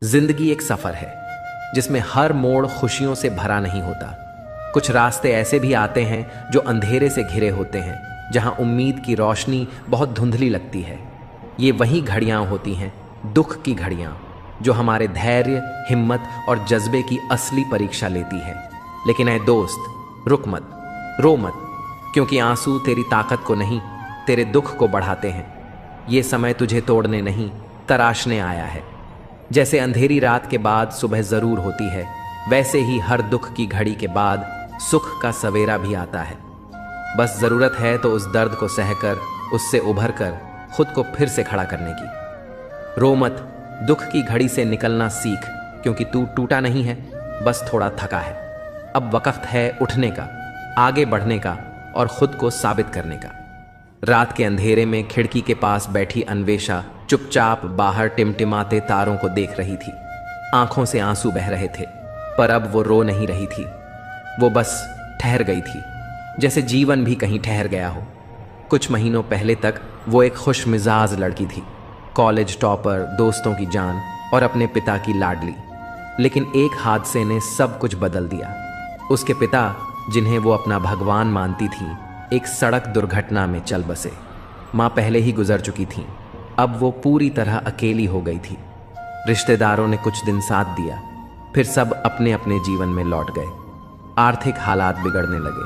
जिंदगी एक सफर है जिसमें हर मोड़ खुशियों से भरा नहीं होता। कुछ रास्ते ऐसे भी आते हैं जो अंधेरे से घिरे होते हैं, जहां उम्मीद की रोशनी बहुत धुंधली लगती है। ये वही घड़ियां होती हैं, दुख की घड़ियां, जो हमारे धैर्य, हिम्मत और जज्बे की असली परीक्षा लेती है। लेकिन ऐ दोस्त, रुक मत, रो मत, क्योंकि आंसू तेरी ताकत को नहीं, तेरे दुख को बढ़ाते हैं। ये समय तुझे तोड़ने नहीं, तराशने आया है। जैसे अंधेरी रात के बाद सुबह जरूर होती है, वैसे ही हर दुख की घड़ी के बाद सुख का सवेरा भी आता है। बस जरूरत है तो उस दर्द को सहकर, उससे उभर कर खुद को फिर से खड़ा करने की। रो मत, दुख की घड़ी से निकलना सीख, क्योंकि तू टूटा नहीं है, बस थोड़ा थका है। अब वक्त है उठने का, आगे बढ़ने का और खुद को साबित करने का। रात के अंधेरे में खिड़की के पास बैठी अन्वेषा चुपचाप बाहर टिमटिमाते तारों को देख रही थी। आंखों से आंसू बह रहे थे, पर अब वो रो नहीं रही थी, वो बस ठहर गई थी, जैसे जीवन भी कहीं ठहर गया हो। कुछ महीनों पहले तक वो एक खुश मिजाज लड़की थी, कॉलेज टॉपर, दोस्तों की जान और अपने पिता की लाडली। लेकिन एक हादसे ने सब कुछ बदल दिया। उसके पिता, जिन्हें वो अपना भगवान मानती थी, एक सड़क दुर्घटना में चल बसे। माँ पहले ही गुजर चुकी थी, अब वो पूरी तरह अकेली हो गई थी। रिश्तेदारों ने कुछ दिन साथ दिया, फिर सब अपने अपने जीवन में लौट गए। आर्थिक हालात बिगड़ने लगे।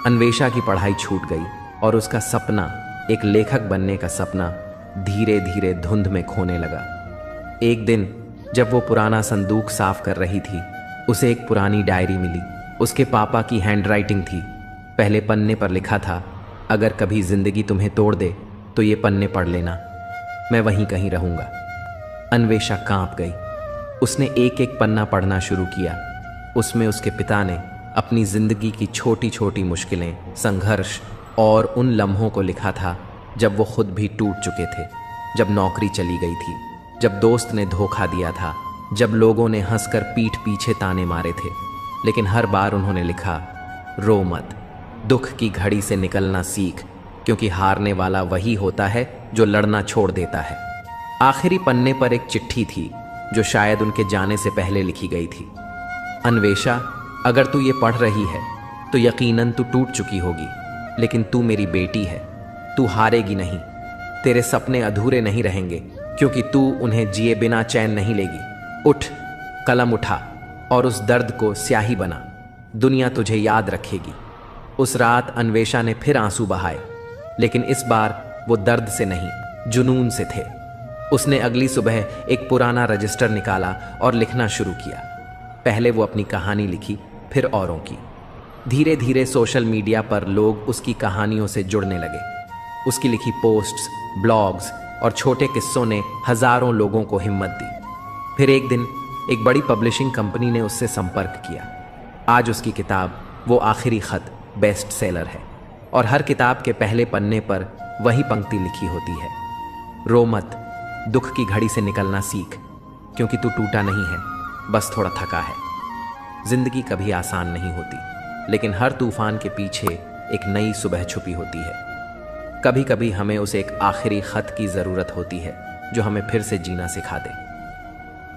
अन्वेषा की पढ़ाई छूट गई और उसका सपना, एक लेखक बनने का सपना, धीरे धीरे धुंध में खोने लगा। एक दिन जब वो पुराना संदूक साफ कर रही थी, उसे एक पुरानी डायरी मिली। उसके पापा की हैंडराइटिंग थी। पहले पन्ने पर लिखा था, अगर कभी जिंदगी तुम्हें तोड़ दे तो ये पन्ने पढ़ लेना, मैं वहीं कहीं रहूंगा। अन्वेषा कांप गई। उसने एक एक पन्ना पढ़ना शुरू किया। उसमें उसके पिता ने अपनी जिंदगी की छोटी छोटी मुश्किलें, संघर्ष और उन लम्हों को लिखा था जब वो खुद भी टूट चुके थे, जब नौकरी चली गई थी, जब दोस्त ने धोखा दिया था, जब लोगों ने हंसकर पीठ पीछे ताने मारे थे। लेकिन हर बार उन्होंने लिखा, रो मत, दुख की घड़ी से निकलना सीख, क्योंकि हारने वाला वही होता है जो लड़ना छोड़ देता है। आखिरी पन्ने पर एक चिट्ठी थी जो शायद उनके जाने से पहले लिखी गई थी। अन्वेषा, अगर तू ये पढ़ रही है तो यकीनन तू टूट चुकी होगी, लेकिन तू मेरी बेटी है, तू हारेगी नहीं। तेरे सपने अधूरे नहीं रहेंगे, क्योंकि तू उन्हें जिए बिना चैन नहीं लेगी। उठ, कलम उठा और उस दर्द को स्याही बना। दुनिया तुझे याद रखेगी। उस रात अन्वेषा ने फिर आंसू बहाए, लेकिन इस बार वो दर्द से नहीं, जुनून से थे। उसने अगली सुबह एक पुराना रजिस्टर निकाला और लिखना शुरू किया। पहले वो अपनी कहानी लिखी, फिर औरों की। धीरे धीरे सोशल मीडिया पर लोग उसकी कहानियों से जुड़ने लगे। उसकी लिखी पोस्ट्स, ब्लॉग्स और छोटे किस्सों ने हजारों लोगों को हिम्मत दी। फिर एक दिन एक बड़ी पब्लिशिंग कंपनी ने उससे संपर्क किया। आज उसकी किताब, वो आखिरी खत, बेस्ट सेलर है और हर किताब के पहले पन्ने पर वही पंक्ति लिखी होती है, रो मत, दुख की घड़ी से निकलना सीख, क्योंकि तू टूटा नहीं है, बस थोड़ा थका है। जिंदगी कभी आसान नहीं होती, लेकिन हर तूफान के पीछे एक नई सुबह छुपी होती है। कभी कभी हमें उस एक आखिरी खत की जरूरत होती है जो हमें फिर से जीना सिखा दे।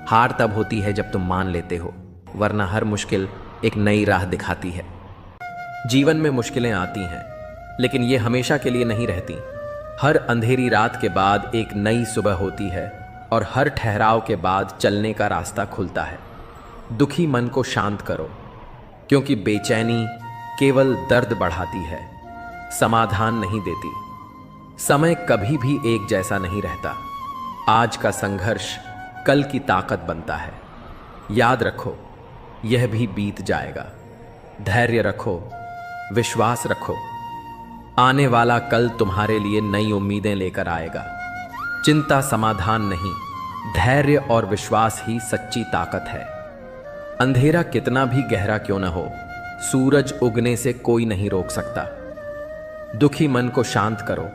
हार तब होती है जब तुम मान लेते हो, वरना हर मुश्किल एक नई राह दिखाती है। जीवन में मुश्किलें आती हैं, लेकिन ये हमेशा के लिए नहीं रहती। हर अंधेरी रात के बाद एक नई सुबह होती है और हर ठहराव के बाद चलने का रास्ता खुलता है। दुखी मन को शांत करो, क्योंकि बेचैनी केवल दर्द बढ़ाती है, समाधान नहीं देती। समय कभी भी एक जैसा नहीं रहता। आज का संघर्ष कल की ताकत बनता है। याद रखो, यह भी बीत जाएगा। धैर्य रखो, विश्वास रखो, आने वाला कल तुम्हारे लिए नई उम्मीदें लेकर आएगा। चिंता समाधान नहीं, धैर्य और विश्वास ही सच्ची ताकत है। अंधेरा कितना भी गहरा क्यों न हो, सूरज उगने से कोई नहीं रोक सकता। दुखी मन को शांत करो,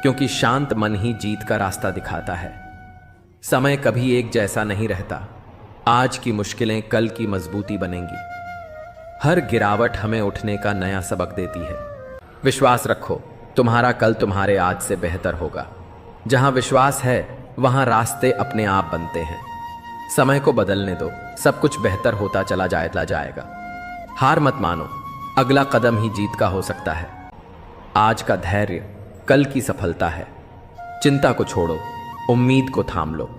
क्योंकि शांत मन ही जीत का रास्ता दिखाता है। समय कभी एक जैसा नहीं रहता। आज की मुश्किलें कल की मजबूती बनेंगी। हर गिरावट हमें उठने का नया सबक देती है। विश्वास रखो, तुम्हारा कल तुम्हारे आज से बेहतर होगा। जहां विश्वास है, वहां रास्ते अपने आप बनते हैं। समय को बदलने दो, सब कुछ बेहतर होता चला जाएगा। हार मत मानो, अगला कदम ही जीत का हो सकता है। आज का धैर्य कल की सफलता है। चिंता को छोड़ो, उम्मीद को थाम लो।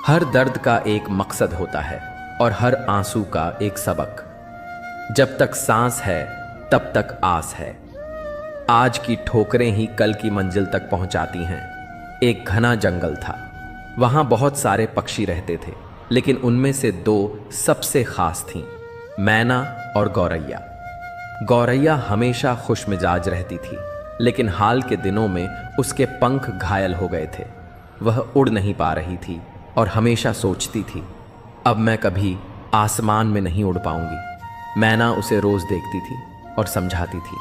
हर दर्द का एक मकसद होता है और हर आंसू का एक सबक। जब तक सांस है तब तक आस है। आज की ठोकरें ही कल की मंजिल तक पहुंचाती हैं। एक घना जंगल था, वहां बहुत सारे पक्षी रहते थे, लेकिन उनमें से दो सबसे खास थीं, मैना और गौरैया। गौरैया हमेशा खुशमिजाज रहती थी, लेकिन हाल के दिनों में उसके पंख घायल हो गए थे। वह उड़ नहीं पा रही थी और हमेशा सोचती थी, अब मैं कभी आसमान में नहीं उड़ पाऊंगी। मैना उसे रोज देखती थी और समझाती थी,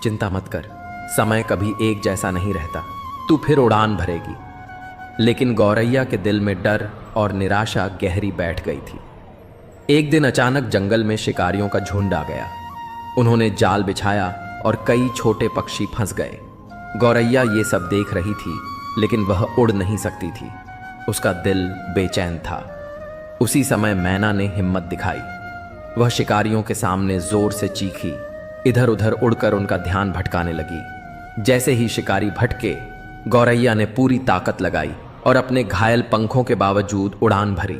चिंता मत कर, समय कभी एक जैसा नहीं रहता, तू फिर उड़ान भरेगी। लेकिन गौरैया के दिल में डर और निराशा गहरी बैठ गई थी। एक दिन अचानक जंगल में शिकारियों का झुंड आ गया। उन्होंने जाल बिछाया और कई छोटे पक्षी फंस गए। गौरैया ये सब देख रही थी, लेकिन वह उड़ नहीं सकती थी। उसका दिल बेचैन था। उसी समय मैना ने हिम्मत दिखाई। वह शिकारियों के सामने जोर से चीखी, इधर उधर उड़कर उनका ध्यान भटकाने लगी। जैसे ही शिकारी भटके, गौरैया ने पूरी ताकत लगाई और अपने घायल पंखों के बावजूद उड़ान भरी।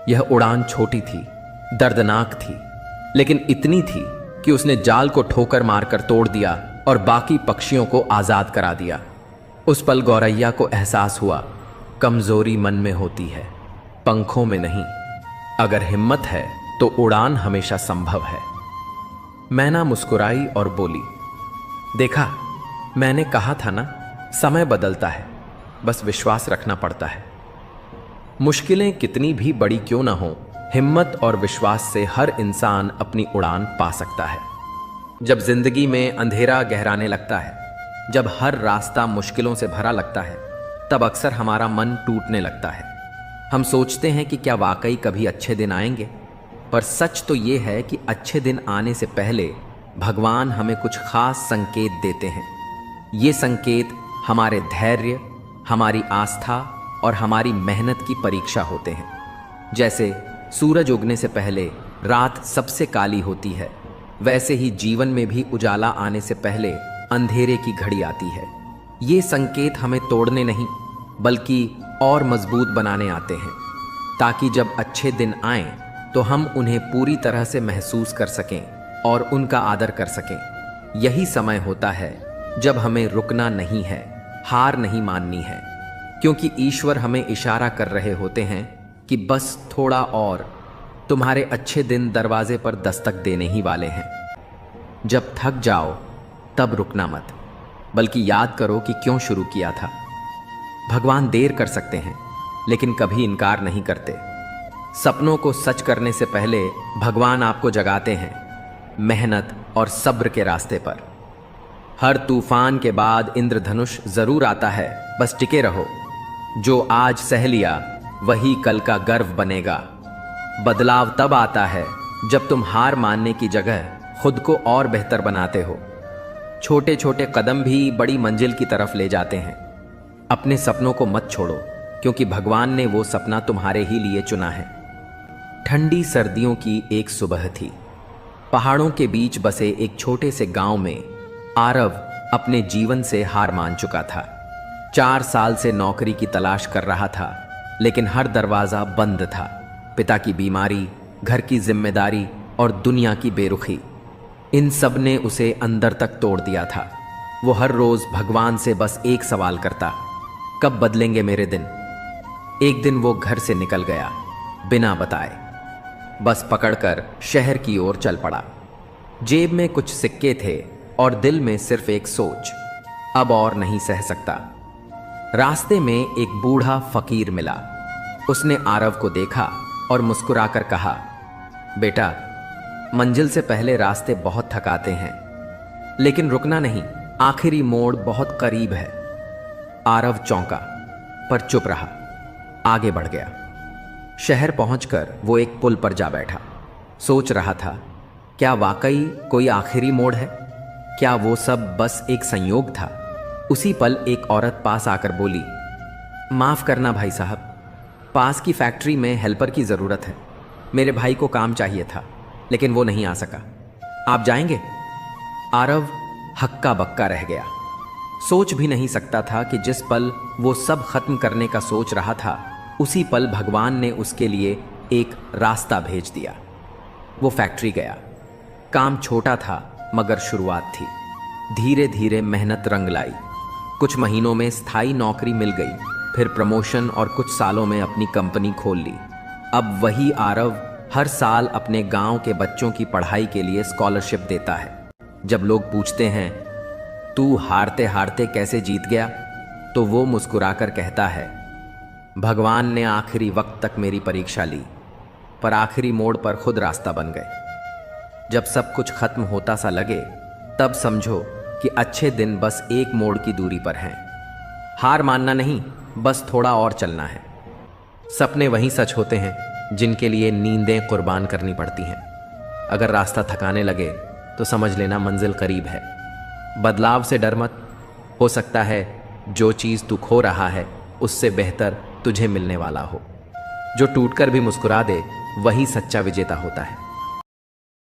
यह उड़ान छोटी थी, दर्दनाक थी, लेकिन इतनी थी कि उसने जाल को ठोकर मारकर तोड़ दिया और बाकी पक्षियों को आजाद करा दिया। उस पल गौरैया को एहसास हुआ, कमजोरी मन में होती है, पंखों में नहीं। अगर हिम्मत है तो उड़ान हमेशा संभव है। मैना मुस्कुराई और बोली, देखा, मैंने कहा था ना, समय बदलता है, बस विश्वास रखना पड़ता है। मुश्किलें कितनी भी बड़ी क्यों ना हो, हिम्मत और विश्वास से हर इंसान अपनी उड़ान पा सकता है। जब जिंदगी में अंधेरा गहराने लगता है, जब हर रास्ता मुश्किलों से भरा लगता है, तब अक्सर हमारा मन टूटने लगता है। हम सोचते हैं कि क्या वाकई कभी अच्छे दिन आएंगे, पर सच तो ये है कि अच्छे दिन आने से पहले भगवान हमें कुछ खास संकेत देते हैं। ये संकेत हमारे धैर्य, हमारी आस्था और हमारी मेहनत की परीक्षा होते हैं। जैसे सूरज उगने से पहले रात सबसे काली होती है, वैसे ही जीवन में भी उजाला आने से पहले अंधेरे की घड़ी आती है। ये संकेत हमें तोड़ने नहीं, बल्कि और मजबूत बनाने आते हैं, ताकि जब अच्छे दिन आएं तो हम उन्हें पूरी तरह से महसूस कर सकें और उनका आदर कर सकें। यही समय होता है जब हमें रुकना नहीं है, हार नहीं माननी है, क्योंकि ईश्वर हमें इशारा कर रहे होते हैं कि बस थोड़ा और, तुम्हारे अच्छे दिन दरवाजे पर दस्तक देने ही वाले हैं। जब थक जाओ तब रुकना मत, बल्कि याद करो कि क्यों शुरू किया था। भगवान देर कर सकते हैं, लेकिन कभी इनकार नहीं करते। सपनों को सच करने से पहले भगवान आपको जगाते हैं, मेहनत और सब्र के रास्ते पर। हर तूफान के बाद इंद्रधनुष जरूर आता है, बस टिके रहो। जो आज सह लिया वही कल का गर्व बनेगा। बदलाव तब आता है जब तुम हार मानने की जगह खुद को और बेहतर बनाते हो। छोटे छोटे कदम भी बड़ी मंजिल की तरफ ले जाते हैं। अपने सपनों को मत छोड़ो, क्योंकि भगवान ने वो सपना तुम्हारे ही लिए चुना है। ठंडी सर्दियों की एक सुबह थी। पहाड़ों के बीच बसे एक छोटे से गांव में आरव अपने जीवन से हार मान चुका था। 4 साल से नौकरी की तलाश कर रहा था, लेकिन हर दरवाजा बंद था। पिता की बीमारी, घर की जिम्मेदारी और दुनिया की बेरुखी, इन सब ने उसे अंदर तक तोड़ दिया था। वो हर रोज भगवान से बस एक सवाल करता, कब बदलेंगे मेरे दिन। एक दिन वो घर से निकल गया, बिना बताए, बस पकड़कर शहर की ओर चल पड़ा। जेब में कुछ सिक्के थे और दिल में सिर्फ एक सोच, अब और नहीं सह सकता। रास्ते में एक बूढ़ा फकीर मिला। उसने आरव को देखा और मुस्कुराकर कहा, बेटा, मंजिल से पहले रास्ते बहुत थकाते हैं, लेकिन रुकना नहीं, आखिरी मोड़ बहुत करीब है। आरव चौंका, पर चुप रहा, आगे बढ़ गया। शहर पहुंचकर वो एक पुल पर जा बैठा। सोच रहा था, क्या वाकई कोई आखिरी मोड़ है? क्या वो सब बस एक संयोग था? उसी पल एक औरत पास आकर बोली, माफ करना भाई साहब, पास की फैक्ट्री में हेल्पर की ज़रूरत है। मेरे भाई को काम चाहिए था, लेकिन वो नहीं आ सका। आप जाएंगे? आरव हक्का बक्का रह गया। सोच भी नहीं सकता था कि जिस पल वो सब खत्म करने का सोच रहा था, उसी पल भगवान ने उसके लिए एक रास्ता भेज दिया। वो फैक्ट्री गया। काम छोटा था, मगर शुरुआत थी। धीरे धीरे मेहनत रंग लाई। कुछ महीनों में स्थायी नौकरी मिल गई, फिर प्रमोशन और कुछ सालों में अपनी कंपनी खोल ली। अब वही आरव हर साल अपने गांव के बच्चों की पढ़ाई के लिए स्कॉलरशिप देता है। जब लोग पूछते हैं, तू हारते हारते कैसे जीत गया, तो वो मुस्कुराकर कहता है, भगवान ने आखिरी वक्त तक मेरी परीक्षा ली, पर आखिरी मोड़ पर खुद रास्ता बन गए। जब सब कुछ खत्म होता सा लगे, तब समझो कि अच्छे दिन बस एक मोड़ की दूरी पर हैं। हार मानना नहीं, बस थोड़ा और चलना है। सपने वही सच होते हैं जिनके लिए नींदें कुर्बान करनी पड़ती हैं। अगर रास्ता थकाने लगे तो समझ लेना मंजिल करीब है। बदलाव से डर मत। हो सकता है जो चीज़ तू खो रहा है उससे बेहतर तुझे मिलने वाला हो। जो टूटकर भी मुस्कुरा दे, वही सच्चा विजेता होता है।